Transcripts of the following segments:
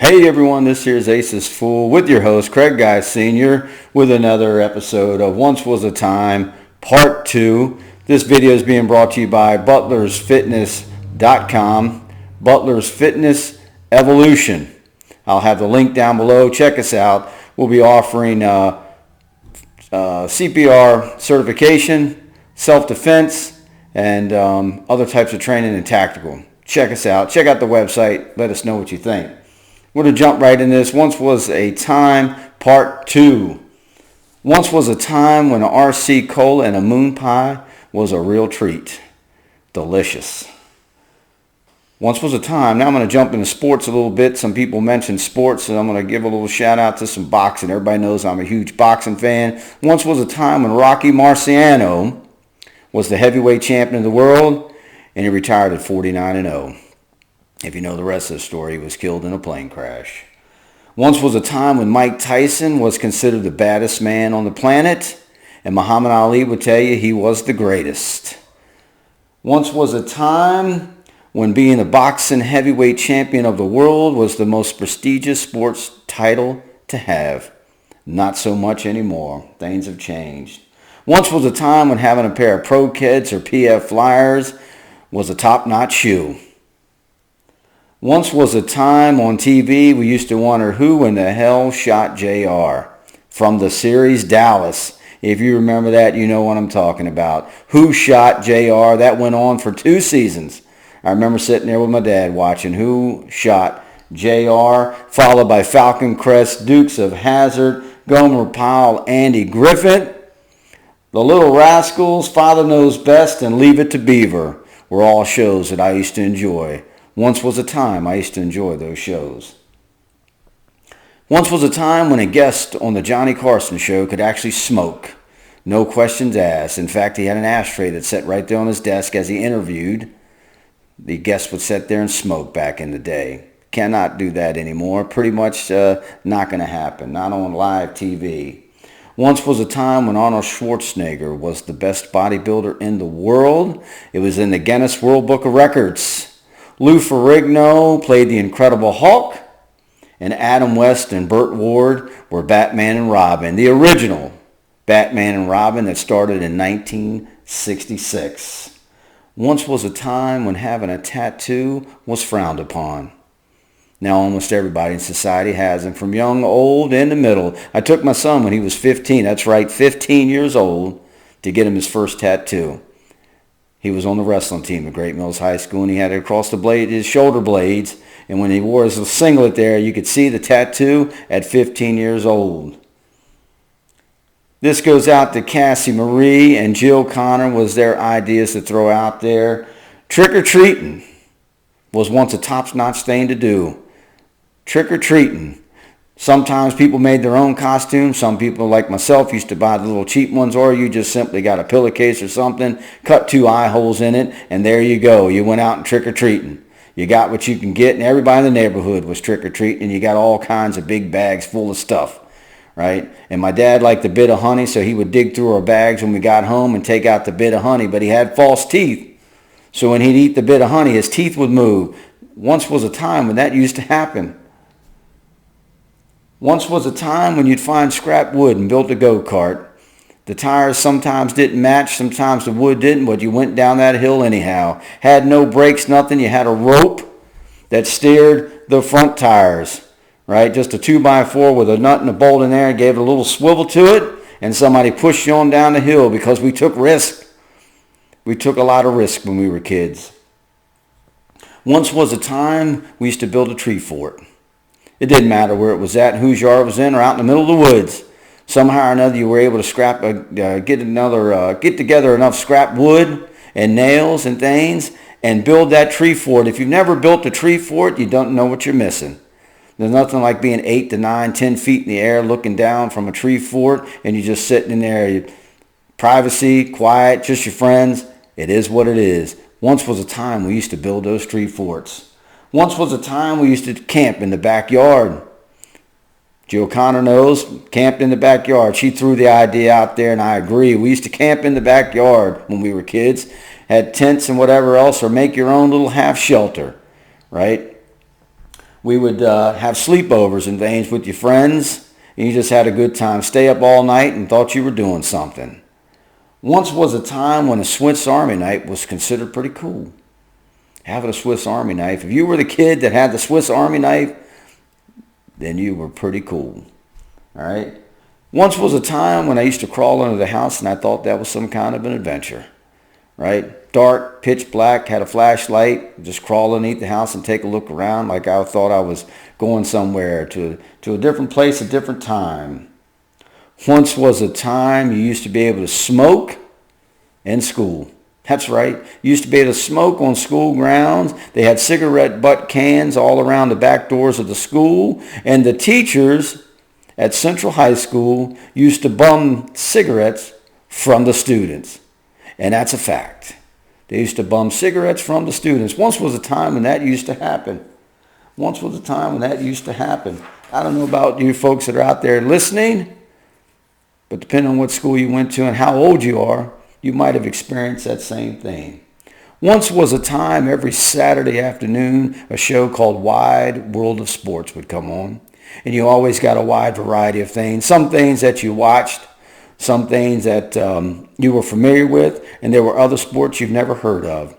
Hey everyone, this here is Aces Fool with your host Craig Guy Sr. with another episode of Once Was a Time Part 2. This video is being brought to you by butlersfitness.com, Butler's Fitness Evolution. I'll have the link down below. Check us out. We'll be offering CPR certification, self-defense, and other types of training and tactical. Check us out. Check out the website. Let us know what you think. We're going to jump right in this. Once Was a Time, Part 2. Once was a time when an RC Cola and a moon pie was a real treat. Delicious. Once was a time. Now I'm going to jump into sports a little bit. Some people mentioned sports, and I'm going to give a little shout out to some boxing. Everybody knows I'm a huge boxing fan. Once was a time when Rocky Marciano was the heavyweight champion of the world, and he retired at 49-0. If you know the rest of the story, he was killed in a plane crash. Once was a time when Mike Tyson was considered the baddest man on the planet, and Muhammad Ali would tell you he was the greatest. Once was a time when being the boxing heavyweight champion of the world was the most prestigious sports title to have. Not so much anymore. Things have changed. Once was a time when having a pair of Pro Kids or PF Flyers was a top-notch shoe. Once was a time on TV we used to wonder who in the hell shot JR from the series Dallas. If you remember that, you know what I'm talking about. Who shot JR? That went on for 2 seasons. I remember sitting there with my dad watching Who Shot JR, followed by Falcon Crest, Dukes of Hazzard, Gomer Pyle, Andy Griffith, The Little Rascals, Father Knows Best, and Leave It to Beaver were all shows that I used to enjoy. Once was a time I used to enjoy those shows. Once was a time when a guest on the Johnny Carson show could actually smoke. No questions asked. In fact, he had an ashtray that sat right there on his desk as he interviewed. The guest would sit there and smoke back in the day. Cannot do that anymore. Pretty much not going to happen. Not on live TV. Once was a time when Arnold Schwarzenegger was the best bodybuilder in the world. It was in the Guinness World Book of Records. Lou Ferrigno played the Incredible Hulk, and Adam West and Burt Ward were Batman and Robin, the original Batman and Robin that started in 1966. Once was a time when having a tattoo was frowned upon. Now almost everybody in society has them, from young, old, and the middle. I took my son when he was 15, that's right, 15 years old, to get him his first tattoo. He was on the wrestling team at Great Mills High School, and he had it across his shoulder blades. And when he wore his singlet there, you could see the tattoo at 15 years old. This goes out to Cassie Marie and Jill Connor was their ideas to throw out there. Trick-or-treating was once a top-notch thing to do. Trick-or-treating. Sometimes people made their own costumes. Some people, like myself, used to buy the little cheap ones, or you just simply got a pillowcase or something, cut 2 eye holes in it, and there you go. You went out and trick-or-treating. You got what you can get, and everybody in the neighborhood was trick-or-treating, and you got all kinds of big bags full of stuff, right? And my dad liked the bit of honey, so he would dig through our bags when we got home and take out the bit of honey, but he had false teeth. So when he'd eat the bit of honey, his teeth would move. Once was a time when that used to happen. Once was a time when you'd find scrap wood and built a go-kart. The tires sometimes didn't match, sometimes the wood didn't, but you went down that hill anyhow. Had no brakes, nothing. You had a rope that steered the front tires, right? Just a 2x4 with a nut and a bolt in there, and gave it a little swivel to it, and somebody pushed you on down the hill because we took risk. We took a lot of risk when we were kids. Once was a time we used to build a tree fort. It didn't matter where it was at, whose yard it was in, or out in the middle of the woods. Somehow or another, you were able to get together enough scrap wood and nails and things and build that tree fort. If you've never built a tree fort, you don't know what you're missing. There's nothing like being 8 to 9, 10 feet in the air looking down from a tree fort, and you're just sitting in there. Privacy, quiet, just your friends. It is what it is. Once was a time we used to build those tree forts. Once was a time we used to camp in the backyard. Jill Connor knows, camped in the backyard. She threw the idea out there, and I agree. We used to camp in the backyard when we were kids. Had tents and whatever else, or make your own little half shelter, right? We would have sleepovers and things with your friends, and you just had a good time. Stay up all night and thought you were doing something. Once was a time when a Swiss Army knife was considered pretty cool. Having a Swiss Army knife. If you were the kid that had the Swiss Army knife, then you were pretty cool. All right? Once was a time when I used to crawl under the house and I thought that was some kind of an adventure. Right? Dark, pitch black, had a flashlight, just crawl underneath the house and take a look around like I thought I was going somewhere to a different place, a different time. Once was a time you used to be able to smoke in school. That's right. You used to be able to smoke on school grounds. They had cigarette butt cans all around the back doors of the school. And the teachers at Central High School used to bum cigarettes from the students. And that's a fact. They used to bum cigarettes from the students. Once was a time when that used to happen. Once was a time when that used to happen. I don't know about you folks that are out there listening, but depending on what school you went to and how old you are, you might have experienced that same thing. Once was a time every Saturday afternoon, a show called Wide World of Sports would come on. And you always got a wide variety of things. Some things that you watched, some things that you were familiar with, and there were other sports you've never heard of.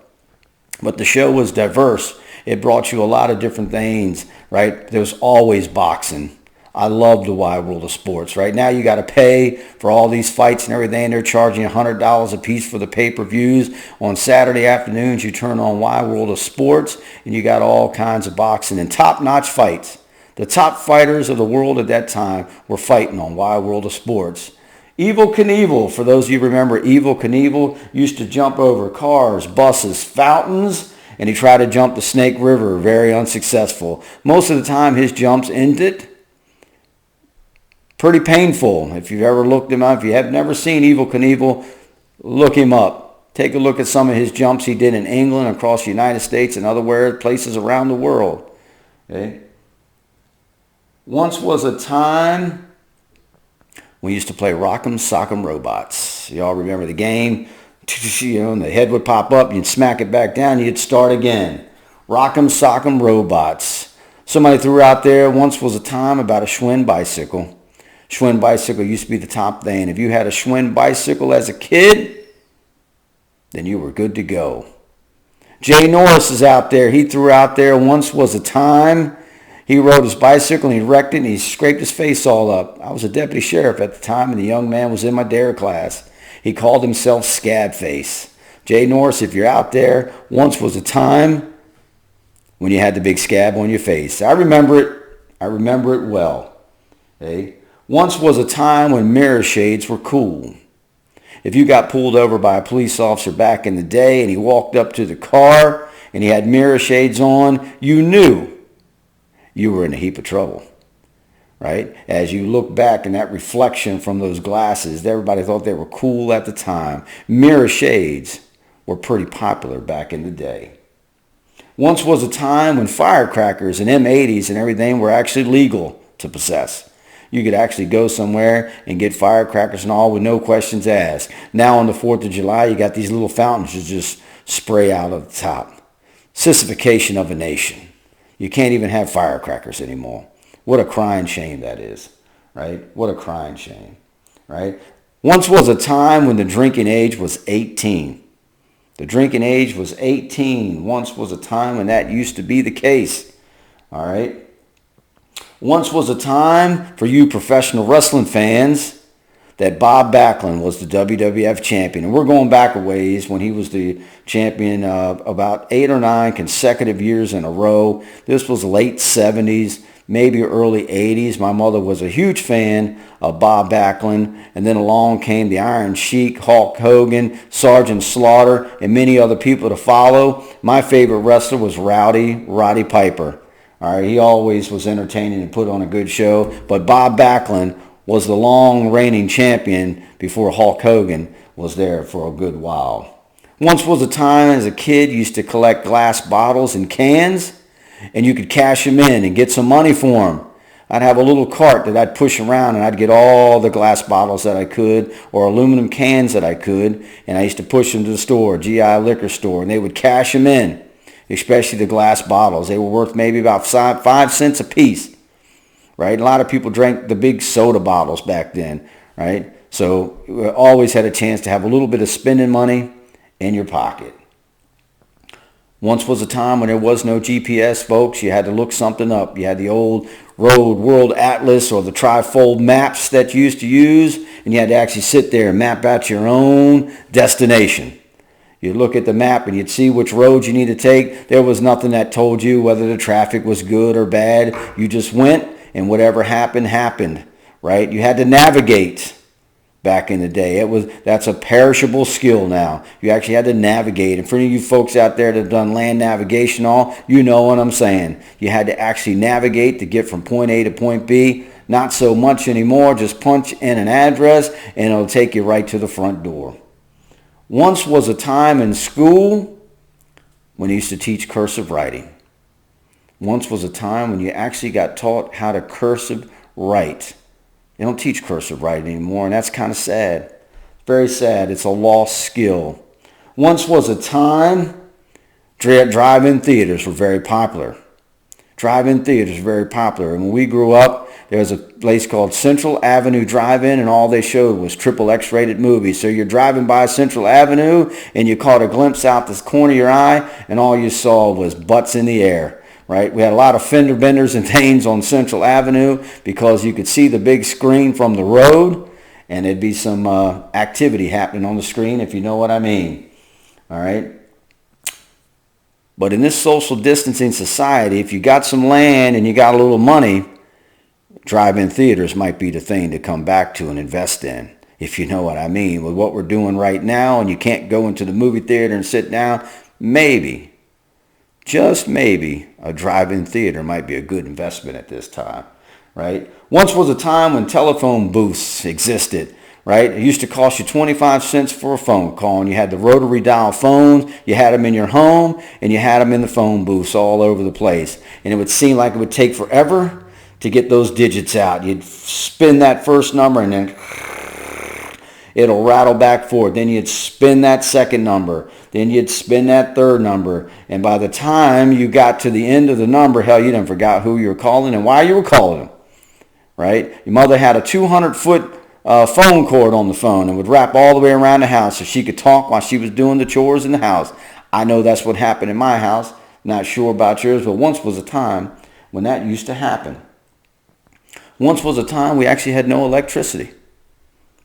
But the show was diverse. It brought you a lot of different things, right? There was always boxing. I love the Wide World of Sports. Right now you got to pay for all these fights and everything. They're charging $100 a piece for the pay-per-views. On Saturday afternoons, you turn on Wide World of Sports, and you got all kinds of boxing and top-notch fights. The top fighters of the world at that time were fighting on Wide World of Sports. Evel Knievel, for those of you who remember, Evel Knievel used to jump over cars, buses, fountains, and he tried to jump the Snake River, very unsuccessful. Most of the time his jumps ended pretty painful. If you've ever looked him up, if you have never seen Evel Knievel, look him up. Take a look at some of his jumps he did in England, across the United States, and other places around the world. Okay? Once was a time we used to play Rock'em Sock'em Robots. Y'all remember the game? And the head would pop up, you'd smack it back down, you'd start again. Rock'em Sock'em Robots. Somebody threw out there, once was a time about a Schwinn bicycle. Schwinn bicycle used to be the top thing. If you had a Schwinn bicycle as a kid, then you were good to go. Jay Norris is out there. He threw out there, once was a time. He rode his bicycle and he wrecked it and he scraped his face all up. I was a deputy sheriff at the time and the young man was in my DARE class. He called himself Scab Face. Jay Norris, if you're out there, once was a time when you had the big scab on your face. I remember it. I remember it well. Okay? Once was a time when mirror shades were cool. If you got pulled over by a police officer back in the day and he walked up to the car and he had mirror shades on, you knew you were in a heap of trouble, right? As you look back and that reflection from those glasses, everybody thought they were cool at the time. Mirror shades were pretty popular back in the day. Once was a time when firecrackers and M80s and everything were actually legal to possess. You could actually go somewhere and get firecrackers and all with no questions asked. Now on the 4th of July, you got these little fountains that just spray out of the top. Sissification of a nation. You can't even have firecrackers anymore. What a crying shame that is, right? What a crying shame, right? Once was a time when the drinking age was 18. The drinking age was 18. Once was a time when that used to be the case, all right? Once was a time for you professional wrestling fans that Bob Backlund was the WWF champion. And we're going back a ways when he was the champion about 8 or 9 consecutive years in a row. This was late 70s, maybe early 80s. My mother was a huge fan of Bob Backlund. And then along came the Iron Sheik, Hulk Hogan, Sergeant Slaughter, and many other people to follow. My favorite wrestler was Roddy Piper. All right, he always was entertaining and put on a good show. But Bob Backlund was the long reigning champion before Hulk Hogan was there for a good while. Once was a time as a kid you used to collect glass bottles and cans and you could cash them in and get some money for them. I'd have a little cart that I'd push around and I'd get all the glass bottles that I could or aluminum cans that I could, and I used to push them to the store, GI liquor store, and they would cash them in. especially the glass bottles. They were worth maybe about 5 cents a piece, right? A lot of people drank the big soda bottles back then, right? So you always had a chance to have a little bit of spending money in your pocket. Once was a time when there was no GPS, folks. You had to look something up. You had the old Road World Atlas or the trifold maps that you used to use, and you had to actually sit there and map out your own destination. You'd look at the map and you'd see which roads you need to take. There was nothing that told you whether the traffic was good or bad. You just went, and whatever happened, happened, right? You had to navigate. Back in the day, that's a perishable skill now. You actually had to navigate. And for any of you folks out there that have done land navigation you know what I'm saying. You had to actually navigate to get from point A to point B. Not so much anymore. Just punch in an address and it'll take you right to the front door. Once was a time in school when you used to teach cursive writing. Once was a time when you actually got taught how to cursive write. They don't teach cursive writing anymore, and that's kind of sad. Very sad. It's a lost skill. Once was a time drive-in theaters were very popular. Drive-in theaters were very popular. And when we grew up, there was a place called Central Avenue Drive-In, and all they showed was triple X-rated movies. So you're driving by Central Avenue, and you caught a glimpse out this corner of your eye, and all you saw was butts in the air. Right? We had a lot of fender benders and things on Central Avenue because you could see the big screen from the road, and there'd be some activity happening on the screen, if you know what I mean. All right? But in this social distancing society, if you got some land and you got a little money, drive-in theaters might be the thing to come back to and invest in, if you know what I mean. With what we're doing right now, and you can't go into the movie theater and sit down, maybe, just maybe, a drive-in theater might be a good investment at this time, right? Once was a time when telephone booths existed, right? It used to cost you 25 cents for a phone call, and you had the rotary dial phones, you had them in your home, and you had them in the phone booths all over the place. And it would seem like it would take forever to get those digits out. You'd spin that first number, and then it'll rattle back forward. Then you'd spin that second number. Then you'd spin that third number. And by the time you got to the end of the number, hell, you done forgot who you were calling and why you were calling them. Right? Your mother had a 200-foot phone cord on the phone and would wrap all the way around the house so she could talk while she was doing the chores in the house. I know that's what happened in my house. Not sure about yours, but once was a time when that used to happen. Once was a time we actually had no electricity.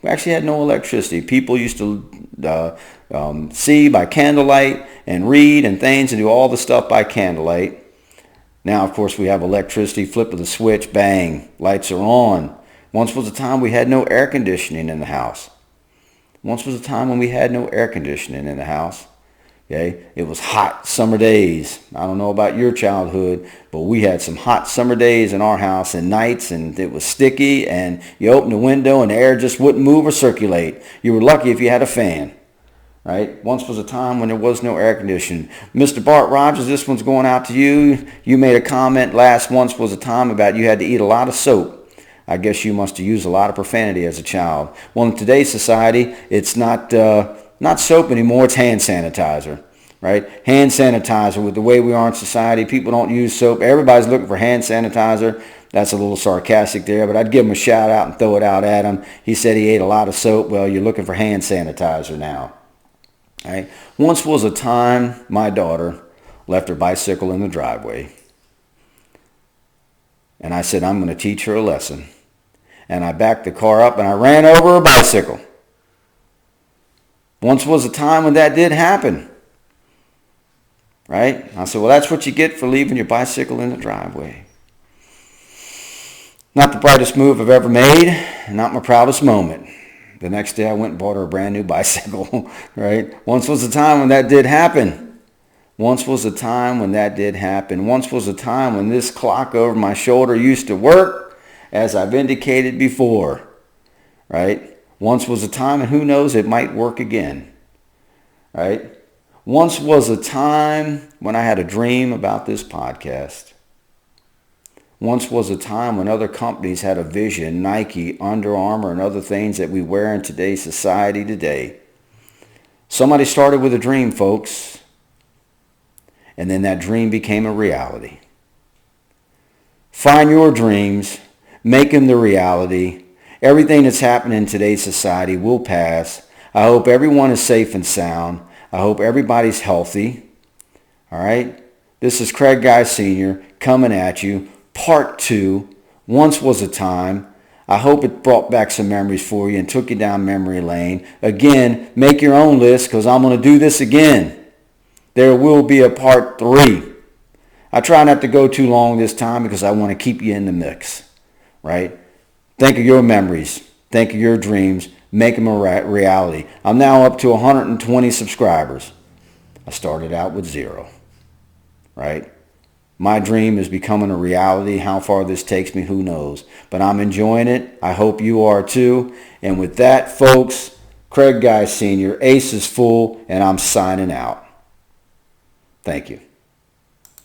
We actually had no electricity. People used to see by candlelight and read and things and do all the stuff by candlelight. Now, of course, we have electricity. Flip of the switch, bang, lights are on. Once was a time we had no air conditioning in the house. Once was a time when we had no air conditioning in the house. Okay, it was hot summer days. I don't know about your childhood, but we had some hot summer days in our house and nights, and it was sticky, and you opened the window and the air just wouldn't move or circulate. You were lucky if you had a fan, right? Once was a time when there was no air conditioning. Mr. Bart Rogers, this one's going out to you. You made a comment last once was a time about you had to eat a lot of soap. I guess you must have used a lot of profanity as a child. Well, in today's society, it's not soap anymore, it's hand sanitizer, right? Hand sanitizer. With the way we are in society, people don't use soap. Everybody's looking for hand sanitizer. That's a little sarcastic there, but I'd give him a shout out and throw it out at him. He said he ate a lot of soap. Well, you're looking for hand sanitizer now. All right? Once was a time my daughter left her bicycle in the driveway. And I said, I'm going to teach her a lesson. And I backed the car up and I ran over her bicycle. Once was a time when that did happen. Right? I said, well, that's what you get for leaving your bicycle in the driveway. Not the brightest move I've ever made, not my proudest moment. The next day I went and bought her a brand new bicycle, right? Once was a time when that did happen. Once was a time when that did happen. Once was a time when this clock over my shoulder used to work, as I've indicated before, right? Once was a time, and who knows, it might work again, right? Once was a time when I had a dream about this podcast. Once was a time when other companies had a vision, Nike, Under Armour, and other things that we wear in today's society today. Somebody started with a dream, folks. and then that dream became a reality. Find your dreams, make them the reality. Everything that's happening in today's society will pass. I hope everyone is safe and sound. I hope everybody's healthy. All right? This is Craig Guy Sr. coming at you. Part 2. Once was a time. I hope it brought back some memories for you and took you down memory lane. Again, make your own list because I'm going to do this again. There will be a part 3. I try not to go too long this time because I want to keep you in the mix. Right? Think of your memories. Think of your dreams. Make them a reality. I'm now up to 120 subscribers. I started out with 0. Right? My dream is becoming a reality. How far this takes me, who knows? But I'm enjoying it. I hope you are too. And with that, folks, Craig Guy Sr., Ace is full, and I'm signing out. Thank you.